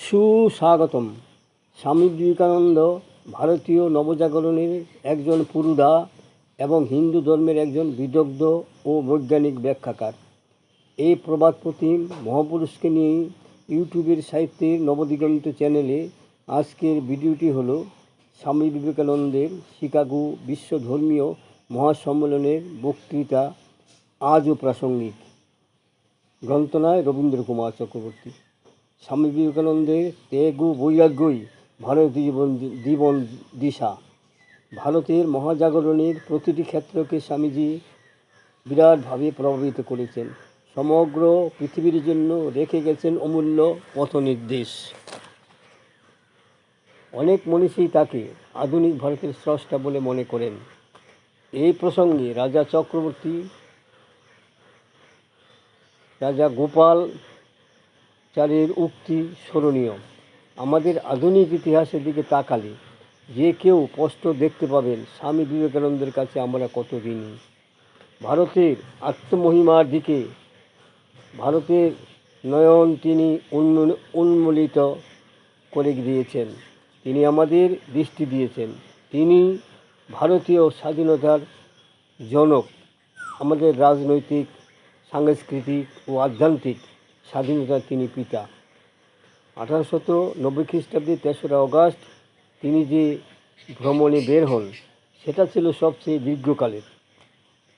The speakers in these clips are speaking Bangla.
সুস্বাগতম। স্বামী বিবেকানন্দ ভারতীয় নবজাগরণের একজন পুরোধা এবং হিন্দু ধর্মের একজন বিদগ্ধ ও বৈজ্ঞানিক ব্যাখ্যাকার। এই প্রবাদ প্রতিম মহাপুরুষকে নিয়ে ইউটিউবের সাহিত্যের নবদিগন্ত চ্যানেলে আজকের ভিডিওটি হলো স্বামী বিবেকানন্দের শিকাগো বিশ্ব ধর্মীয় মহাসম্মেলনের বক্তৃতা আজও প্রাসঙ্গিক। গ্রন্থনায় রবীন্দ্র কুমার চক্রবর্তী। স্বামী বিবেকানন্দের ত্যাগ ও বৈরাগ্যই ভারতীয় জীবন দিশা। ভারতের মহাজাগরণের প্রতিটি ক্ষেত্রকে স্বামীজি বিরাটভাবে প্রভাবিত করেছেন। সমগ্র পৃথিবীর জন্য রেখে গেছেন অমূল্য পথনির্দেশ। অনেক মনীষী তাকে আধুনিক ভারতের স্রষ্টা বলে মনে করেন। এই প্রসঙ্গে রাজা গোপালাচারীর উক্তি স্মরণীয়। আমাদের আধুনিক ইতিহাসের দিকে তাকালে যে কেউ স্পষ্ট দেখতে পাবেন স্বামী বিবেকানন্দের কাছে আমরা কত ঋণী। ভারতের আত্মমহিমার দিকে ভারতের নয়ন তিনি উন্মোলিত করে দিয়েছেন। তিনি আমাদের দৃষ্টি দিয়েছেন। তিনি ভারতীয় স্বাধীনতার জনক। আমাদের রাজনৈতিক, সাংস্কৃতিক ও আধ্যাত্মিক স্বাধীনতার তিনি পিতা। 1890 খ্রিস্টাব্দে 3রা অগাস্ট তিনি যে ভ্রমণে বের হন সেটা ছিল সবচেয়ে দীর্ঘকালের।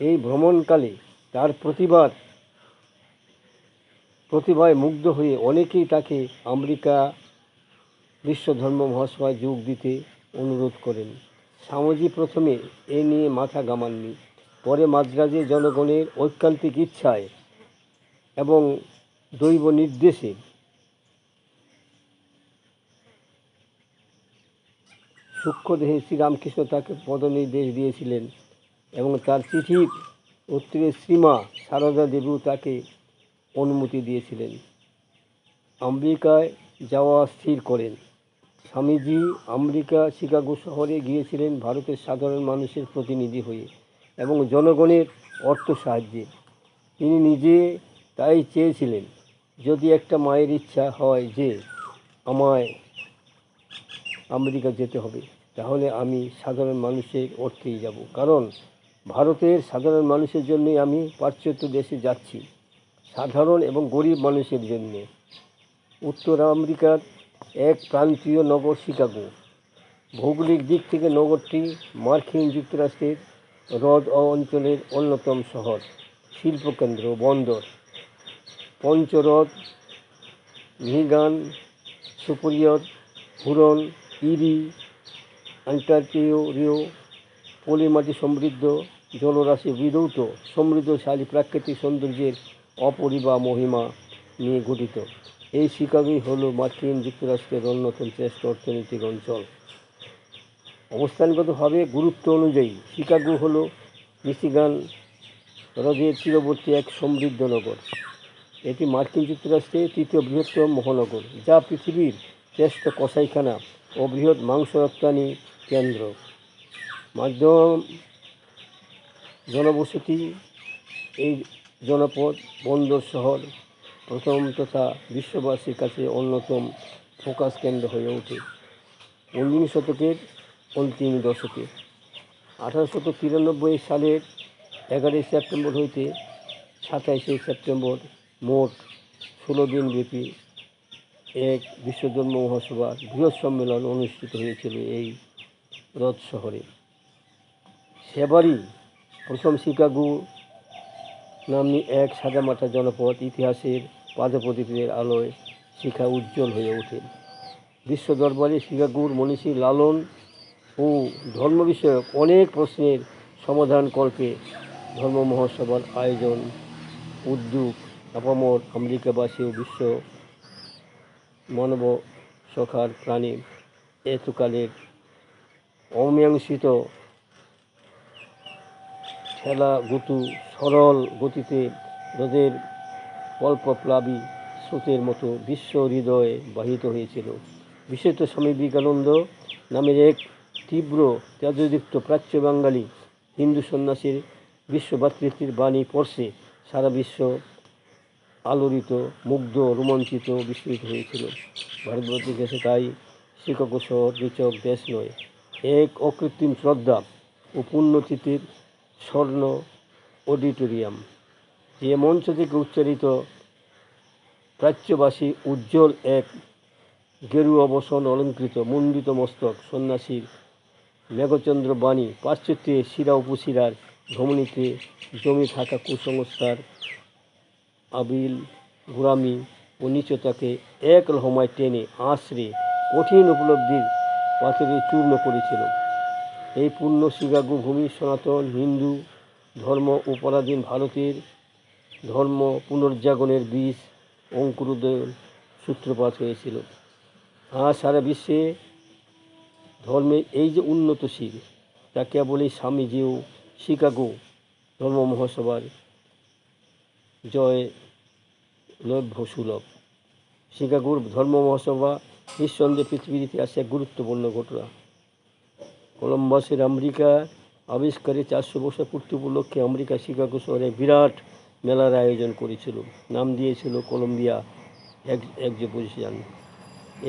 এই ভ্রমণকালে তার প্রতিভায় মুগ্ধ হয়ে অনেকেই তাকে আমেরিকা বিশ্ব ধর্ম মহাসভায় যোগ দিতে অনুরোধ করেন। স্বামীজি প্রথমে এ নিয়ে মাথা ঘামাননি। পরে মাদ্রাজে জনগণের ঐকান্তিক ইচ্ছায় এবং দৈব নির্দেশে সূক্ষ্মদেহে শ্রীরামকৃষ্ণ তাকে পদনির্দেশ দিয়েছিলেন এবং তার চিঠির উত্তরে শ্রীমা সারদা দেবীও তাকে অনুমতি দিয়েছিলেন। আমেরিকায় যাওয়া স্থির করেন। স্বামীজি আমেরিকা শিকাগো শহরে গিয়েছিলেন ভারতের সাধারণ মানুষের প্রতিনিধি হয়ে এবং জনগণের অর্থ সাহায্যে। তিনি নিজে তাই চেয়েছিলেন, যদি একটা মায়ের ইচ্ছা হয় যে আমায় আমেরিকা যেতে হবে, তাহলে আমি সাধারণ মানুষের অর্থেই যাব, কারণ ভারতের সাধারণ মানুষের জন্যই আমি পাশ্চাত্য দেশে যাচ্ছি, সাধারণ এবং গরিব মানুষের জন্যে। উত্তর আমেরিকার এক প্রান্তীয় নগর শিকাগো। ভৌগোলিক দিক থেকে নগরটি মার্কিন যুক্তরাষ্ট্রের হ্রদ অঞ্চলের অন্যতম শহর, শিল্পকেন্দ্র, বন্দর। পঞ্চরথ, মিহিগান, সুপিরিয়র, হুরন, ইরি, অন্টারিও পলিমাটি সমৃদ্ধ, জলরাশি বিধৌত, সমৃদ্ধশালী প্রাকৃতিক সৌন্দর্যের অপরিবা মহিমা নিয়ে গঠিত এই শিকাগোই হল মার্কিন যুক্তরাষ্ট্রের অন্যতম শ্রেষ্ঠ অর্থনৈতিক অঞ্চল। অবস্থানগতভাবে গুরুত্ব অনুযায়ী শিকাগো হল মিশিগান হ্রদের তীরবর্তী এক সমৃদ্ধ নগর। এটি মার্কিন যুক্তরাষ্ট্রের তৃতীয় বৃহত্তম মহানগর, যা পৃথিবীর শ্রেষ্ঠ কসাইখানা ও বৃহৎ মাংস রপ্তানি কেন্দ্র। মাধ্যম জনবসতি এই জনপদ বন্দর শহর প্রথম তথা বিশ্ববাসীর কাছে অন্যতম ফোকাস কেন্দ্র হয়ে ওঠে 19 শতকের অন্তিম দশকে। 1893 সালের 11 সেপ্টেম্বর হইতে 27 সেপ্টেম্বর মোট 16 দিন ব্যাপী এক বিশ্বধর্ম মহাসভার বৃহৎ সম্মেলন অনুষ্ঠিত হয়েছিল এই হ্রদ শহরে। সেবারই প্রথম শিকাগো নাম্নী এক সাদামাটা জনপদ ইতিহাসের পাদপ্রদীপের আলোয় শিখা উজ্জ্বল হয়ে ওঠে। বিশ্ব দরবারে শিকাগোর মনীষী লালন ও ধর্ম বিষয়ক অনেক প্রশ্নের সমাধানকল্পে ধর্ম মহাসভার আয়োজন উদ্যোগ আপামর আমেরিকাবাসী ও বিশ্ব মানব সখার প্রাণী এতকালের অমীমাংসিত ঠেলা গুতু সরল গতিতে হ্রদের কল্পপ্লাবী স্রোতের মতো বিশ্ব হৃদয়ে বাহিত হয়েছিল। বিশেষত স্বামী বিবেকানন্দ নামের এক তীব্র তেজযুক্ত প্রাচ্য বাঙালি হিন্দু সন্ন্যাসীর বিশ্বভাতৃত্বের বাণী পড়ছে সারা বিশ্ব আলোড়িত, মুগ্ধ, রোমাঞ্চিত, বিস্মিত হয়েছিল। ভারতবর্ষের কাছে তাই শিকাগো শহর নিছক দেশ নয়, এক অকৃত্রিম শ্রদ্ধা ও পুণ্যতিথির স্বর্ণ অডিটোরিয়াম। যে মঞ্চ থেকে উচ্চারিত প্রাচ্যবাসী উজ্জ্বল এক গেরুয়া বসন অলঙ্কৃত মুণ্ডিত মস্তক সন্ন্যাসীর মেঘচন্দ্র বাণী, পাশ্চাত্যে শিরা উপশিরার ধমনীতে জমে থাকা কুসংস্কার, আবিল, গোড়ামি ও নীচতাকে এক লহমায় টেনে আঁচড়ে কঠিন উপলব্ধির পাথরে চূর্ণ করেছিল। এই পূর্ণ শিকাগো ভূমি সনাতন হিন্দু ধর্ম ও পরাধীন ভারতের ধর্ম পুনর্জাগরণের বীজ অঙ্কুরোদয়ের সূত্রপাত হয়েছিল। আর সারা বিশ্বে ধর্মের এই যে উন্নতশীল, তা কেবলই স্বামীজিও শিকাগো ধর্ম মহাসভার জয় লভ্য সুলভ। শিকাগোর ধর্ম মহাসভা নিঃসন্দেহে পৃথিবীর ইতিহাসে এক গুরুত্বপূর্ণ ঘটনা। কলম্বাসের আমেরিকা আবিষ্কারে 400 বছর পূর্তি উপলক্ষে আমেরিকা শিকাগো শহরে বিরাট মেলার আয়োজন করেছিল। নাম দিয়েছিল কলম্বিয়া এক্সপোজিশন।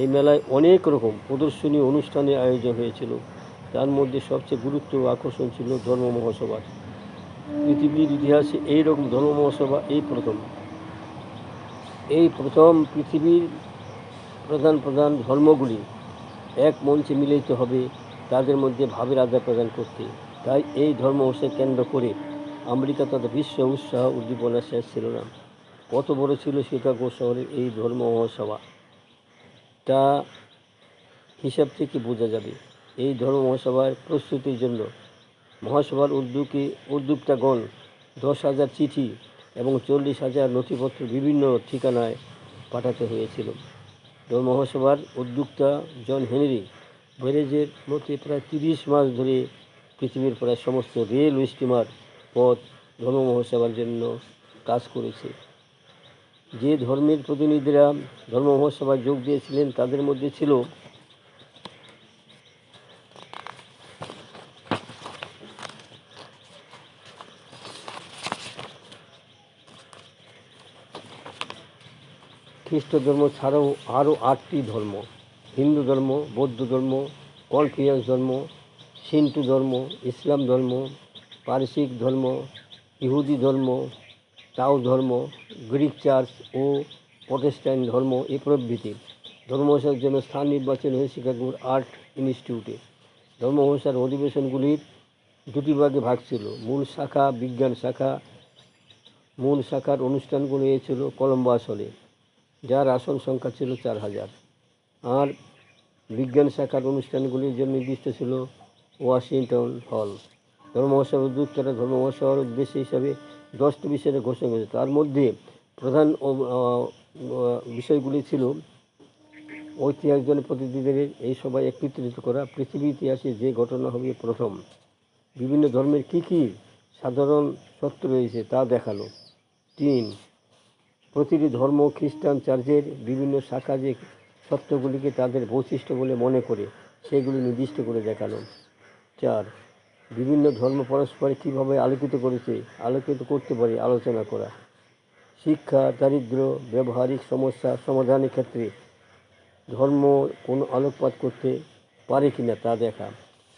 এই মেলায় অনেক রকম প্রদর্শনী অনুষ্ঠানের আয়োজন হয়েছিল। তার মধ্যে সবচেয়ে গুরুত্ব ও আকর্ষণ ছিল ধর্ম মহাসভার। পৃথিবীর ইতিহাসে এই রকম ধর্ম মহাসভা এই প্রথম পৃথিবীর প্রধান ধর্মগুলি এক মঞ্চে মিলিত হবে তাদের মধ্যে ভাবের আদান প্রদান করতে। তাই এই ধর্ম মহোৎসব কেন্দ্র করে আমেরিকা তথা বিশ্ব উৎসাহ উদ্দীপনা শেষ ছিল না। কত বড় ছিল শিকাগো শহরের এই ধর্ম মহাসভা, তা হিসাব থেকে বোঝা যাবে। এই ধর্ম মহাসভার প্রস্তুতির জন্য মহাসভার উদ্যোক্তাগণ 10,000 চিঠি এবং 40,000 নথিপত্র বিভিন্ন ঠিকানায় পাঠাতে হয়েছিল। ধর্ম মহাসভার উদ্যোক্তা জন হেনরি বেরেজের মতে প্রায় 30 মাস ধরে পৃথিবীর প্রায় সমস্ত রেল ও স্টিমার পথ ধর্ম মহাসভার জন্য কাজ করেছে। যে ধর্মের প্রতিনিধিরা ধর্ম মহাসভায় যোগ দিয়েছিলেন তাদের মধ্যে ছিল খ্রিস্ট ধর্ম ছাড়াও আরও 8টি ধর্ম: হিন্দু ধর্ম, বৌদ্ধ ধর্ম, কনফুসিয়াস ধর্ম, সিন্টু ধর্ম, ইসলাম ধর্ম, পারসিক ধর্ম, ইহুদি ধর্ম, তাও ধর্ম, গ্রিক চার্চ ও প্রটেস্ট্যান্ট ধর্ম এ প্রভৃতি। ধর্মমহাসভার জন্য স্থান নির্বাচন হয়ে শিকাগোর আর্ট ইনস্টিটিউটে। ধর্মমহাসভার অধিবেশনগুলির দুটি ভাগে ভাগ ছিল: মূল শাখা বিজ্ঞান শাখা। মূল শাখার অনুষ্ঠানগুলো হয়েছিল কলম্বাস হলে, যার আসন সংখ্যা ছিল 4,000। আর বিজ্ঞান শাখার অনুষ্ঠানগুলির জন্য নির্দিষ্ট ছিল ওয়াশিংটন হল। ধর্ম মহাসভার উদ্যোক্তারা ধর্ম মহাসভার উদ্দেশ্য হিসাবে 10টি বিষয়ের ঘোষণা করেছে। তার মধ্যে প্রধান বিষয়গুলি ছিল ঐতিহাসিক প্রতিনিধিদের এই সভায় একত্রিত করা, পৃথিবীর ইতিহাসে যে ঘটনা হবে প্রথম, বিভিন্ন ধর্মের কী কী সাধারণ সত্য রয়েছে তা দেখানো। 3, প্রতিটি ধর্ম খ্রিস্টান চার্চের বিভিন্ন শাখা যে সত্যগুলিকে তাদের বৈশিষ্ট্য বলে মনে করে সেগুলি নির্দিষ্ট করে দেখানো। 4, বিভিন্ন ধর্ম পরস্পর কীভাবে আলোকিত করতে পারে আলোচনা করা। শিক্ষা, দারিদ্র্য, ব্যবহারিক সমস্যা সমাধানের ক্ষেত্রে ধর্ম কোনো আলোকপাত করতে পারে কিনা তা দেখা।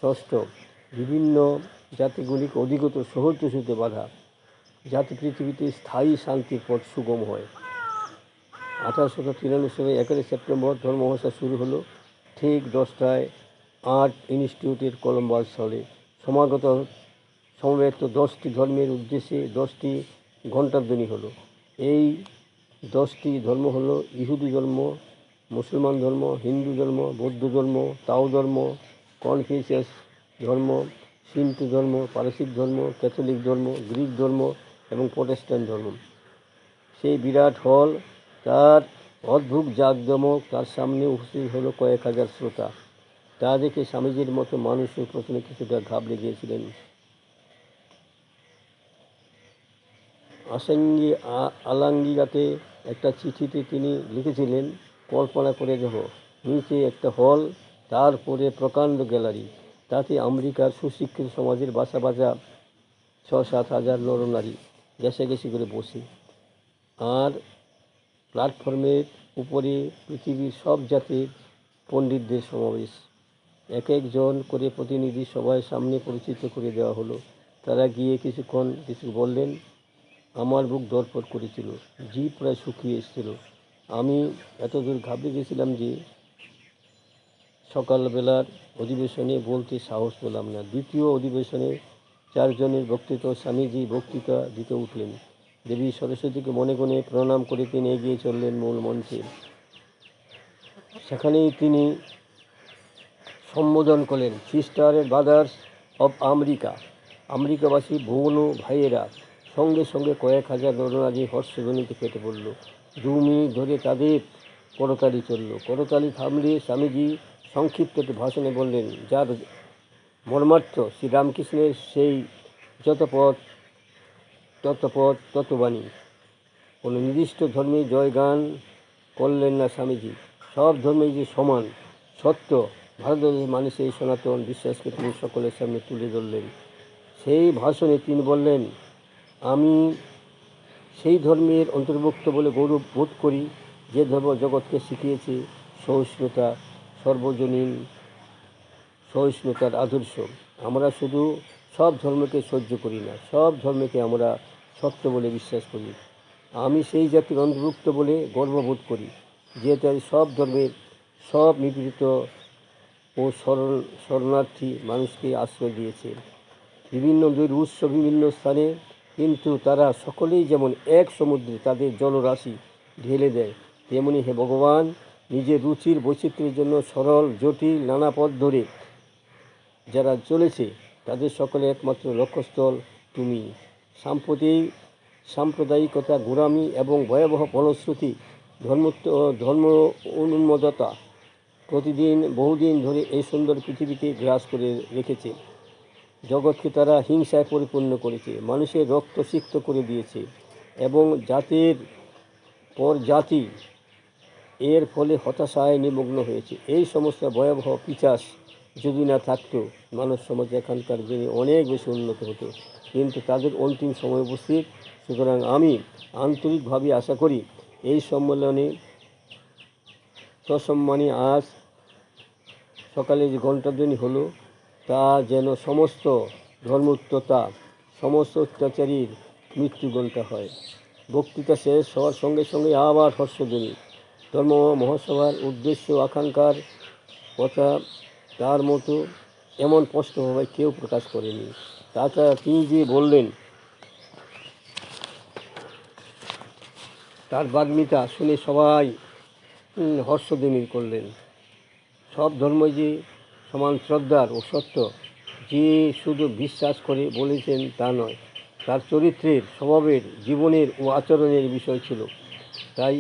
6, বিভিন্ন জাতিগুলিকে অধিকতর সহজতে বাধা, যাতে পৃথিবীতে স্থায়ী শান্তির পথ সুগম হয়। 1893 সালে 11 সেপ্টেম্বর ধর্ম মহাসভা শুরু হলো ঠিক 10টায় আর্ট ইনস্টিটিউটের কলম্বাস হলে। সমবেত 10টি ধর্মের উদ্দেশ্যে 10টি ঘণ্টাধ্বনি হলো। এই 10টি ধর্ম হলো ইহুদি ধর্ম, মুসলমান ধর্ম, হিন্দু ধর্ম, বৌদ্ধ ধর্ম, তাও ধর্ম, কনফুসিয়াস ধর্ম, সিন্টু ধর্ম, পারসিক ধর্ম, ক্যাথলিক ধর্ম, গ্রিক ধর্ম এবং প্রটেস্ট্যান্ট ধর্ম। সেই বিরাট হল, তার অদ্ভুত জাঁকজমক, তার সামনে উপস্থিত হলো কয়েক হাজার শ্রোতা। তা দেখে স্বামীজির মতো মানুষও প্রথমে কিছুটা ঘাবড়ে গিয়েছিলেন। আলাঙ্গিরাতে একটা চিঠিতে তিনি লিখেছিলেন, কল্পনা করে দেখো, নিচে একটা হল, তারপরে প্রকাণ্ড গ্যালারি, তাতে আমেরিকার সুশিক্ষিত সমাজের বাসা 6-7 হাজার নরনারী ঘেঁষাঘেঁষি করে বসে। আর প্ল্যাটফর্মের উপরে পৃথিবীর সব জাতির পণ্ডিতদের সমাবেশ। এক একজন করে প্রতিনিধি সবার সামনে পরিচিত করে দেওয়া হলো। তারা গিয়ে কিছুক্ষণ কিছু বললেন। আমার বুক ধড়ফড় করেছিল, জিভ প্রায় শুকিয়ে এসেছিল। আমি এতদূর ঘাবড়ে গেছিলাম যে সকালবেলার অধিবেশনে বলতে সাহস পেলাম না। দ্বিতীয় অধিবেশনে 4 জনের বক্তৃতা স্বামীজি বক্তৃতা দিতে উঠলেন। দেবী সরস্বতীকে মনে মনে প্রণাম করে তিনি এগিয়ে চললেন মূল মঞ্চে। সেখানেই তিনি সম্বোধন করলেন, sister and brothers of America, আমেরিকাবাসী বোন ও ভাইয়েরা। সঙ্গে সঙ্গে কয়েক হাজার নরনারী হর্ষধ্বনিতে ফেটে পড়ল। 2 মিনিট ধরে তাদের করতালি চলল। করতালি থামলে স্বামীজি সংক্ষিপ্ত একটি ভাষণে বললেন, যার মর্মার্থ শ্রীরামকৃষ্ণের সেই যত পথ তত বাণী। কোনো নির্দিষ্ট ধর্মে জয়গান করলেন না স্বামীজি। সব ধর্মেই যে সমান সত্য, ভারতবর্ষের মানুষের সনাতন বিশ্বাসকে তিনি সকলের সামনে তুলে ধরলেন। সেই ভাষণে তিনি বললেন, আমি সেই ধর্মের অন্তর্ভুক্ত বলে গৌরব বোধ করি যে ধর্ম জগৎকে শিখিয়েছে সহিষ্ণুতা, সর্বজনীন সহিষ্ণুতার আদর্শ। আমরা শুধু সব ধর্মকে সহ্য করি না, সব ধর্মকে আমরা সত্য বলে বিশ্বাস করি। আমি সেই জাতির অন্তর্ভুক্ত বলে গর্ববোধ করি যে তার সব ধর্মের সব নিপীড়িত ও শরণার্থী মানুষকে আশ্রয় দিয়েছে। বিভিন্ন উৎস বিভিন্ন স্থানে, কিন্তু তারা সকলেই যেমন এক সমুদ্রে তাদের জলরাশি ঢেলে দেয়, তেমনি হে ভগবান নিজের রুচির বৈচিত্র্যের জন্য সরল জটিল নানা পথ ধরে যারা চলেছে তাদের সকলে একমাত্র লক্ষ্যস্থল তুমি। সাম্প্রদায়িকতা, গোঁড়ামি এবং ভয়াবহ ফলশ্রুতি, ধর্ম উন্মত্ততা বহুদিন ধরে এই সুন্দর পৃথিবীকে গ্রাস করে রেখেছে। জগৎকে তারা হিংসায় পরিপূর্ণ করেছে, মানুষের রক্ত সিক্ত করে দিয়েছে এবং জাতির পর জাতি এর ফলে হতাশায় নিমগ্ন হয়েছে। এই সমস্ত ভয়াবহ পিশাচ যদি না থাকতো, মানব সমাজ এখানকার দিনে অনেক বেশি উন্নত হতো, কিন্তু তাদের অন্তিম সময় উপস্থিত। সুতরাং আমি আন্তরিকভাবে আশা করি এই সম্মেলনে সসম্মানে আজ সকালে যে ঘণ্টাধ্বনি হলো তা যেন সমস্ত ধর্মোত্ততা, সমস্ত অত্যাচারীর মৃত্যু ঘণ্টা হয়। বক্তৃতা শেষ হওয়ার সঙ্গে সঙ্গে আবার হর্ষধ্বনি। ধর্ম মহাসভার উদ্দেশ্য আকাঙ্ক্ষার কথা তার মতো এমন স্পষ্টভাবে কেউ প্রকাশ করেনি। তাছাড়া তিনি যে বললেন, তার বাগ্মিতা শুনে সবাই হর্ষধ্বনি করলেন। সব ধর্মই যে সমান শ্রদ্ধার ও সত্য, যে শুধু বিশ্বাস করে বলেছেন তা নয়, তার চরিত্রের, স্বভাবের, জীবনের ও আচরণের বিষয় ছিল। তাই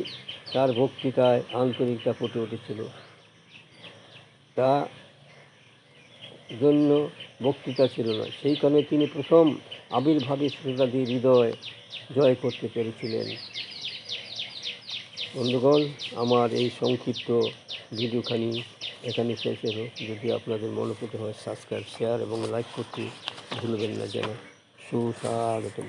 তার বক্তৃতায় আন্তরিকতা ফুটে উঠেছিল। তা জন্য বক্তৃতা ছিল না, সেই কারণে তিনি প্রথম আবির্ভাবে শ্রোতাদের হৃদয় জয় করতে পেরেছিলেন। বন্ধুগণ, আমার এই সংক্ষিপ্ত ভিডিওখানি এখানে শেষ হলো। যদি আপনাদের মনোনীত হয় সাবস্ক্রাইব, শেয়ার এবং লাইক করতে ভুলবেন না যেন। সুস্বাগতম।